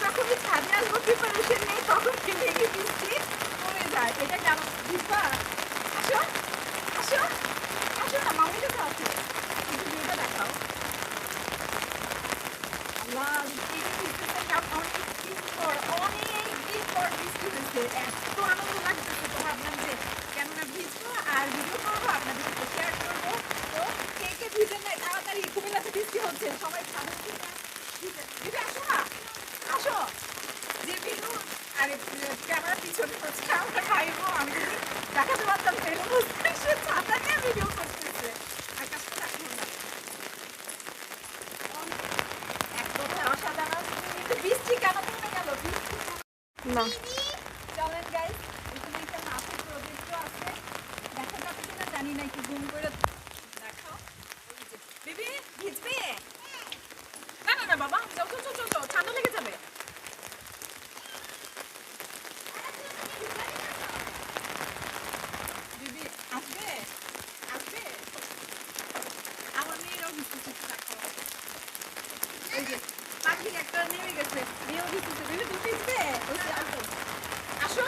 যখনই ছাদে আসবো প্রিপারেশন নেই তখন লেগে বৃষ্টি পড়ে যায়। এটা কেন ভিজবা? আসো আসো আসো না, মামির কাছে আসো, একটু ভিউটা দেখাও। আল্লাহ, এই যে ভিজতেছে না, অনেক দিন পর বৃষ্টি হয়েছে, এত আনন্দ লাগতেছে। তো ভাবলাম যে কেননা ভিজবো আর ভিডিও করবো, আপনাদের সাথে শেয়ার করবো। তো কে কে ভিজে নাই তাড়াতাড়ি, কুমিল্লাতে বৃষ্টি হচ্ছে, সবাই ছাদে উঠে ভিজে ভিজে আসো না, আসো। যে ভিনু আরে ক্যামেরা পিছনে হচ্ছে আমার ভাই বোন, আমি যদি দেখাতে পারতাম তাহলে বুঝতে, সে ছাতা নিয়ে ভিডিও করতেছে। আকাশটা দেখো না, এক কথায় অসাধারণ। কিন্তু বৃষ্টি কেন থেমে গেল? বৃষ্টি না চলেন গাইস, এখানে একটা মাছের প্রজেক্টও আছে, দেখা যাবে কিনা জানি না, একটু জুম করে দেখাও। এই যে, বেবি ভিজবে? না না না বাবা, যাও যাও যাও যাও, ঠান্ডা লেগে যাবে। বেবি আসবে আসবে, আমার মেয়েরাও ভিজতেছে, দেখো এই যে পাখি একটা নেমে গেছে, মেয়েও ভিজতেছে। বেবি তুমি ভিজবে? ওই যে আসো আসো।